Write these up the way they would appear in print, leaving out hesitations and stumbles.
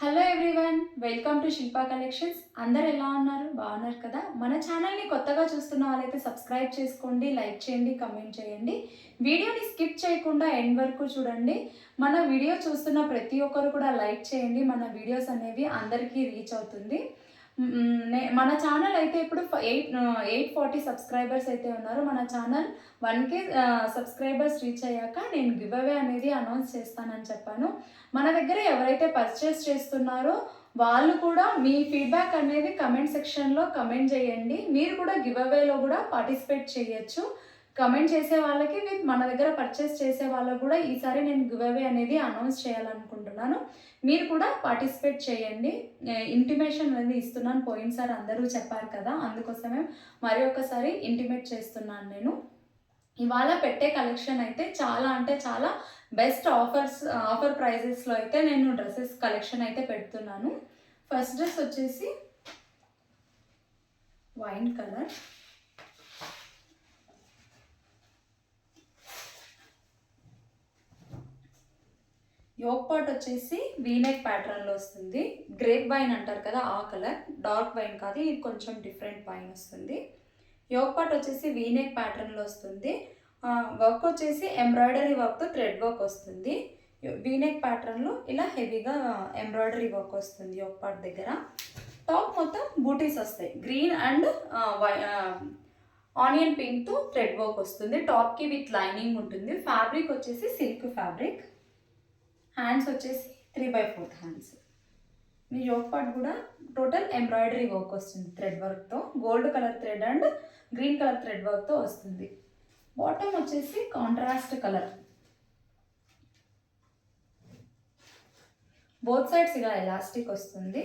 Hello everyone, welcome to Shilpa collections. అందరు ఎలా ఉన్నారు? బాగున్నారు కదా? మన ఛానల్ని కొత్తగా చూస్తున్న వాళ్ళైతే సబ్స్క్రైబ్ చేసుకోండి, లైక్ చేయండి, కమెంట్ చేయండి. వీడియోని స్కిప్ చేయకుండా ఎండ్ వరకు చూడండి. మన వీడియో చూస్తున్న ప్రతి ఒక్కరు కూడా లైక్ చేయండి. మన వీడియోస్ అనేవి అందరికీ రీచ్ అవుతుంది. మన ఛానల్ అయితే ఇప్పుడు 840 సబ్స్క్రైబర్స్ అయితే ఉన్నారు. మన ఛానల్ 1K సబ్స్క్రైబర్స్ రీచ్ అయ్యాక నేను గివ్ అవే అనేది అనౌన్స్ చేస్తానని చెప్పాను. మన దగ్గర ఎవరైతే పర్చేస్ చేస్తున్నారో వాళ్ళు కూడా మీ ఫీడ్బ్యాక్ అనేది కమెంట్ సెక్షన్లో కమెంట్ చేయండి. మీరు కూడా గివ్ అవేలో కూడా పార్టిసిపేట్ చేయొచ్చు. కమెంట్ చేసే వాళ్ళకి మన దగ్గర పర్చేస్ చేసే వాళ్ళకు కూడా ఈసారి నేను గివ్ అవే అనేది అనౌన్స్ చేయాలనుకుంటున్నాను. మీరు కూడా పార్టిసిపేట్ చేయండి. ఇంటిమేషన్ అనేది ఇస్తున్నాను. పోయినసారి అందరూ చెప్పారు కదా, అందుకోసమే మరి ఒకసారి ఇంటిమేట్ చేస్తున్నాను నేను. ఇవాళ పెట్టే కలెక్షన్ అయితే చాలా అంటే చాలా బెస్ట్ ఆఫర్ ప్రైజెస్లో అయితే నేను డ్రెస్సెస్ కలెక్షన్ అయితే పెడుతున్నాను. ఫస్ట్ డ్రెస్ వచ్చేసి వైన్ కలర్, యోక్ పార్ట్ వచ్చేసి వీనెక్ ప్యాటర్న్లో వస్తుంది. గ్రేప్ వైన్ అంటారు కదా, ఆ కలర్. డార్క్ వైన్ కాదు, ఇది కొంచెం డిఫరెంట్ వైన్ వస్తుంది. యోక్ పార్ట్ వచ్చేసి వీనెక్ ప్యాటర్న్లో వస్తుంది. వర్క్ వచ్చేసి ఎంబ్రాయిడరీ వర్క్తో థ్రెడ్ వర్క్ వస్తుంది. వీనెక్ ప్యాటర్న్లో ఇలా హెవీగా ఎంబ్రాయిడరీ వర్క్ వస్తుంది యోక్ పార్ట్ దగ్గర. టాప్ మొత్తం బూటీస్ వస్తాయి. గ్రీన్ అండ్ ఆనియన్ పింక్తో థ్రెడ్ వర్క్ వస్తుంది. టాప్కి విత్ లైనింగ్ ఉంటుంది. ఫ్యాబ్రిక్ వచ్చేసి సిల్క్ ఫ్యాబ్రిక్. హ్యాండ్స్ వచ్చేసి 3/4 హ్యాండ్స్. మీ యోక్ పార్ట్ కూడా టోటల్ ఎంబ్రాయిడరీ వర్క్ వస్తుంది థ్రెడ్ వర్క్తో. Gold colour thread and green colour thread వర్క్తో వస్తుంది. బాటమ్ వచ్చేసి కాంట్రాస్ట్ కలర్. బోత్ సైడ్స్ ఇలా ఎలాస్టిక్ వస్తుంది.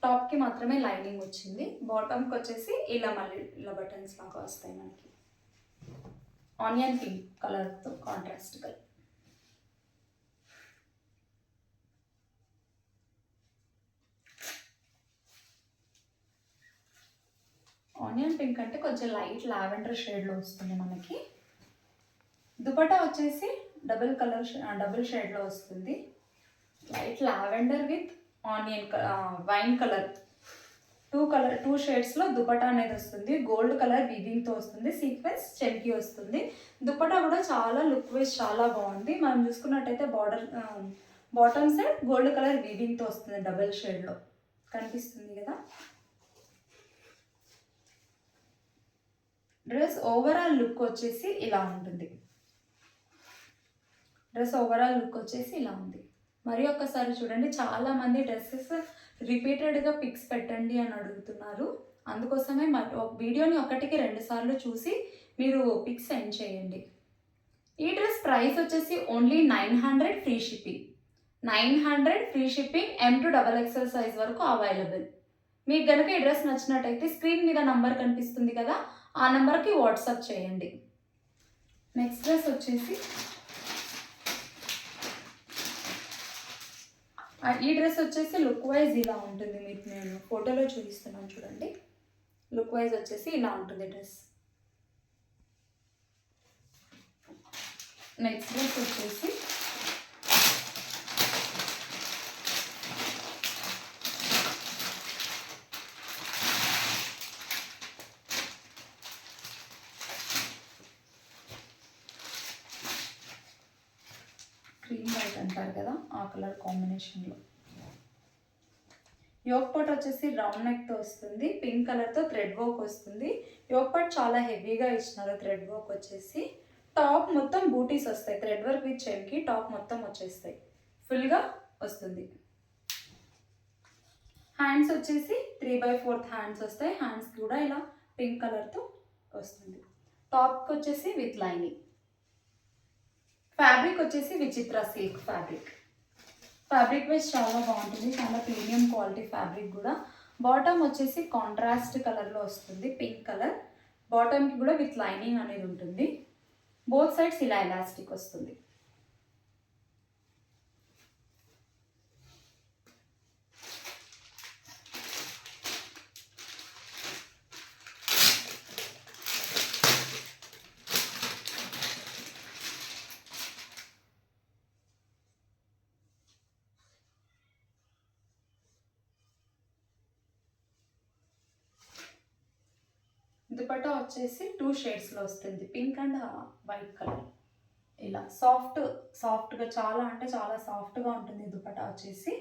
టాప్కి మాత్రమే లైనింగ్ వచ్చింది. బాటమ్కి వచ్చేసి ఇలా మళ్ళీ ఇలా బటన్స్ లాగా వస్తాయి మనకి. ఆనియన్ పింక్ కలర్తో కాంట్రాస్ట్ కలర్. ఆనియన్ పింక్ అంటే కొంచెం లైట్ లావెండర్ షేడ్లో వస్తుంది మనకి. దుపట్టా వచ్చేసి డబుల్ షేడ్లో వస్తుంది. Light lavender with onion wine colour, two షేడ్స్లో దుపట్టా అనేది వస్తుంది. గోల్డ్ కలర్ వీవింగ్తో వస్తుంది. సీక్వెన్స్ చెంకి వస్తుంది. దుపట్టా కూడా చాలా లుక్ వైజ్ చాలా బాగుంది. మనం చూసుకున్నట్టయితే బాటమ్ సైడ్ గోల్డ్ కలర్ వీవింగ్తో వస్తుంది. డబుల్ షేడ్లో కనిపిస్తుంది కదా. డ్రెస్ ఓవరాల్ లుక్ వచ్చేసి ఇలా ఉంటుంది. మరి ఒక్కసారి చూడండి. చాలామంది డ్రెస్సెస్ రిపీటెడ్గా పిక్స్ పెట్టండి అని అడుగుతున్నారు. అందుకోసమే వీడియోని 1-2 సార్లు చూసి మీరు పిక్స్ సెండ్ చేయండి. ఈ డ్రెస్ ప్రైస్ వచ్చేసి only 900 free shipping. 900 free shipping. M2XXL size వరకు అవైలబుల్. మీకు కనుక ఈ డ్రెస్ నచ్చినట్టయితే స్క్రీన్ మీద నంబర్ కనిపిస్తుంది కదా, ఆ నెంబర్కి వాట్సాప్ చేయండి. నెక్స్ట్ డ్రెస్ వచ్చేసి ఈ డ్రెస్ వచ్చేసి లుక్ వైజ్ ఇలా ఉంటుంది. మీకు నేను ఫోటోలో చూపిస్తున్నాను చూడండి. లుక్ వైజ్ వచ్చేసి ఇలా ఉంటుంది డ్రెస్. నెక్స్ట్ డ్రెస్ వచ్చేసి క్రీమ్ వైట్ అంటారు కదా, ఆ కలర్ కాంబినేషన్లో. యోక్ పార్ట్ వచ్చేసి రౌండ్ నెక్తో వస్తుంది. పింక్ కలర్తో థ్రెడ్ వర్క్ వస్తుంది. యోక్ పార్ట్ చాలా హెవీగా ఇచ్చినారు థ్రెడ్ వర్క్ వచ్చేసి. టాప్ మొత్తం బూటీస్ వస్తాయి. థ్రెడ్ వర్క్ విత్ చెంకి టాప్ మొత్తం వచ్చేస్తాయి. ఫుల్గా వస్తుంది. హ్యాండ్స్ వచ్చేసి 3/4 హ్యాండ్స్ వస్తాయి. హ్యాండ్స్ కూడా ఇలా పింక్ కలర్తో వస్తుంది. టాప్కి వచ్చేసి విత్ లైనింగ్. ఫ్యాబ్రిక్ వచ్చేసి విచిత్ర సిల్క్ ఫ్యాబ్రిక్. ఫ్యాబ్రిక్ వైజ్ చాలా బాగుంటుంది. చాలా ప్రీమియం క్వాలిటీ ఫ్యాబ్రిక్ కూడా. బాటమ్ వచ్చేసి కాంట్రాస్ట్ కలర్లో వస్తుంది, పింక్ కలర్. బాటమ్కి కూడా విత్ లైనింగ్ అనేది ఉంటుంది. బోత్ సైడ్స్ ఇలా ఎలాస్టిక్ వస్తుంది. దుపట్టా వచ్చేసి 2 షేడ్స్లో వస్తుంది, పింక్ అండ్ వైట్ కలర్. ఇలా సాఫ్ట్గా చాలా అంటే చాలా సాఫ్ట్గా ఉంటుంది దుపట్టా వచ్చేసి.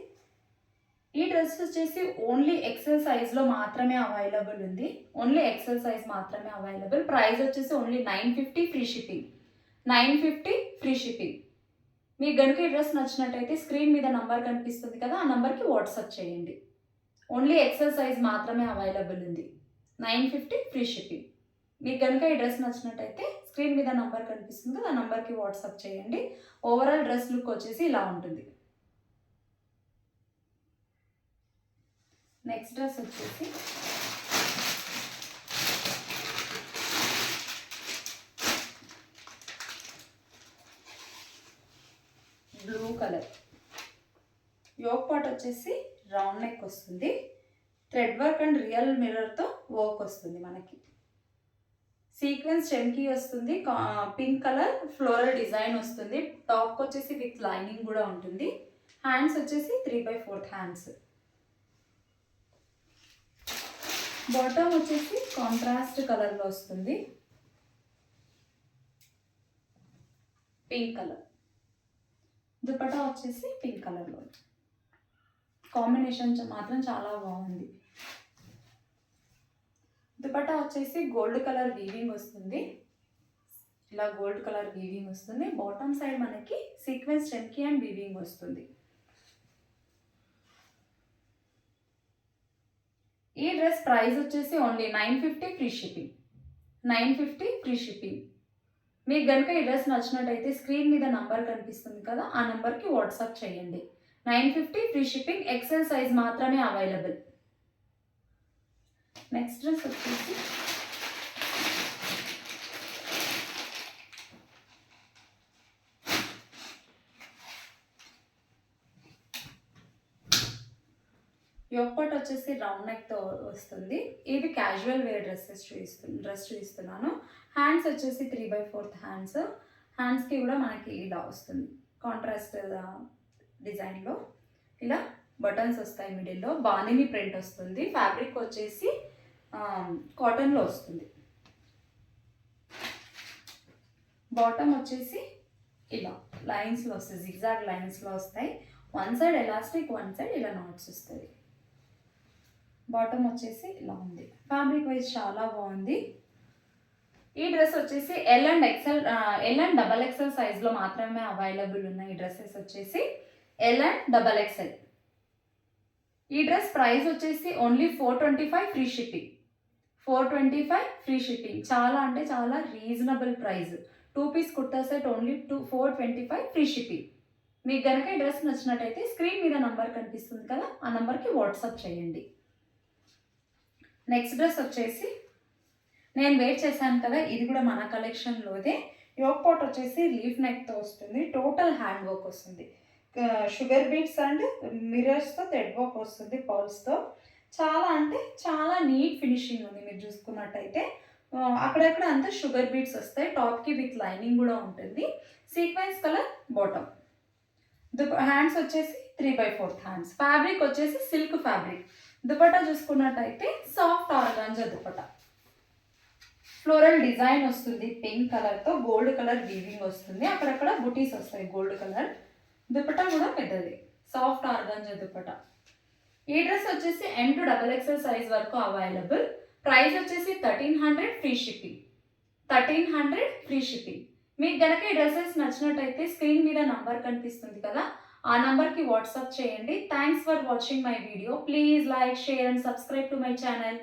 ఈ డ్రెస్ వచ్చేసి ఓన్లీ ఎక్సెల్ సైజ్లో మాత్రమే అవైలబుల్ ఉంది, ఓన్లీ ఎక్సెల్ సైజ్ మాత్రమే అవైలబుల్. ప్రైస్ వచ్చేసి only 950 free shipping, 950 free shipping. మీకు కనుక ఈ డ్రెస్ నచ్చినట్టయితే స్క్రీన్ మీద నంబర్ కనిపిస్తుంది కదా, ఆ నంబర్కి వాట్సాప్ చేయండి. ఓన్లీ ఎక్సెల్ సైజ్ మాత్రమే అవైలబుల్ ఉంది, 950 ఫ్రీ షిప్పింగ్. మీకు కనుక ఈ డ్రెస్ నచ్చినట్టయితే స్క్రీన్ మీద నంబర్ కనిపిస్తుంది కదా, ఆ నంబర్కి వాట్సాప్ చేయండి. ఓవరాల్ డ్రెస్ లుక్ వచ్చేసి ఇలా ఉంటుంది. నెక్స్ట్ డ్రెస్ వచ్చేసి బ్లూ కలర్. యోక్ పార్ట్ వచ్చేసి రౌండ్ నెక్ వస్తుంది, థ్రెడ్ వర్క్ అండ్ రియల్ మిర్రర్తో వర్క్ వస్తుంది. మనకి సీక్వెన్స్ చెమ్కీ వస్తుంది, పింక్ కలర్ ఫ్లోరల్ డిజైన్ వస్తుంది. టాప్కి వచ్చేసి విత్ లైనింగ్ కూడా ఉంటుంది. హ్యాండ్స్ వచ్చేసి 3/4 హ్యాండ్స్. బాటమ్ వచ్చేసి కాంట్రాస్ట్ కలర్లో వస్తుంది, పింక్ కలర్. దుపట్టా వచ్చేసి పింక్ కలర్లో, కాంబినేషన్ మాత్రం చాలా బాగుంది. దుపట్టా వచ్చేసి గోల్డ్ కలర్ వీవింగ్ వస్తుంది, ఇలా గోల్డ్ కలర్ వీవింగ్ వస్తుంది. బాటమ్ సైడ్ మనకి సీక్వెన్స్ చెమ్కీ అండ్ వీవింగ్ వస్తుంది. ఈ డ్రెస్ ప్రైస్ వచ్చేసి only 950 free shipping, 950 free shipping. మీకు కనుక ఈ డ్రెస్ నచ్చినట్టయితే స్క్రీన్ మీద నంబర్ కనిపిస్తుంది కదా, ఆ నంబర్కి వాట్సాప్ చేయండి. 950 ఫ్రీ షిప్పింగ్, ఎక్సెల్ సైజ్ మాత్రమే అవైలబుల్. నెక్స్ట్ డ్రెస్ వచ్చేసి యోక్ పార్ట్ వచ్చేసి రౌండ్ నెక్తో వస్తుంది. ఇది క్యాజువల్ వేర్ డ్రెస్ చూపిస్తున్నాను. హ్యాండ్స్ వచ్చేసి 3/4 హ్యాండ్స్. హ్యాండ్స్కి కూడా మనకి ఇలా వస్తుంది, కాంట్రాస్ట్ డిజైన్లో. ఇలా బటన్స్ వస్తాయి, మిడిల్లో బాందిని ప్రింట్ వస్తుంది. ఫ్యాబ్రిక్ వచ్చేసి కాటన్లో వస్తుంది. బాటమ్ వచ్చేసి ఇలా లైన్స్లో వస్తుంది, జిగ్జాగ్ లైన్స్లో వస్తాయి. One side elastic, one side ఇలా నాట్స్ వస్తుంది. బాటమ్ వచ్చేసి ఇలా ఉంది. ఫ్యాబ్రిక్ వైజ్ చాలా బాగుంది. ఈ డ్రెస్ వచ్చేసి ఎల్ అండ్ XXL సైజ్లో మాత్రమే అవైలబుల్ ఉన్నాయి. ఈ డ్రెస్సెస్ వచ్చేసి ఎల్ అండ్ XXL. ఈ డ్రెస్ ప్రైస్ వచ్చేసి only 425 free shipping, 425 free shipping. చాలా అంటే చాలా reasonable price. 2 piece kurta set only 425 free shipping. మీకు కనుక ఈ డ్రెస్ నచ్చినట్టయితే స్క్రీన్ మీద నంబర్ కనిపిస్తుంది కదా, ఆ నంబర్కి వాట్సాప్ చేయండి. నెక్స్ట్ డ్రెస్ వచ్చేసి నేను వేర్ చేశాను కదా, ఇది కూడా మన కలెక్షన్లోదే. యోక్ పార్ట్ వచ్చేసి లీఫ్ నెక్తో వస్తుంది, టోటల్ హ్యాండ్ వర్క్ వస్తుంది. షుగర్ బీట్స్ అండ్ మిర్రర్స్తో థ్రెడ్ వర్క్ వస్తుంది, పర్ల్స్తో. చాలా అంటే చాలా నీట్ ఫినిషింగ్ ఉంది. మీరు చూసుకున్నట్టయితే అక్కడక్కడ అంతా షుగర్ బీట్స్ వస్తాయి. టాప్కి విత్ లైనింగ్ కూడా ఉంటుంది. Sequence colour bottom. హ్యాండ్స్ వచ్చేసి 3/4 హ్యాండ్స్. ఫ్యాబ్రిక్ వచ్చేసి సిల్క్ ఫ్యాబ్రిక్. దుపట్టా చూసుకున్నట్టయితే soft organza dupatta. Floral design వస్తుంది, పింక్ కలర్తో గోల్డ్ కలర్ వీవింగ్ వస్తుంది. అక్కడక్కడ బుటీస్ వస్తాయి గోల్డ్ కలర్. దుపట్టా కూడా పెద్దది, సాఫ్ట్ ఆర్గాంజా దుపట్టా. ఈ డ్రెస్ వచ్చేసి M to XXL సైజ్ వరకు అవైలబుల్. ప్రైస్ వచ్చేసి 1300 ఫ్రీ షిప్పింగ్, 1300 ఫ్రీ షిప్పింగ్. మీకు గనక ఈ డ్రెస్సెస్ నచ్చినట్టయితే స్క్రీన్ మీద నంబర్ కనిపిస్తుంది కదా, ఆ నంబర్కి వాట్సాప్ చేయండి. Thanks for watching my video. Please like, share and subscribe to my channel.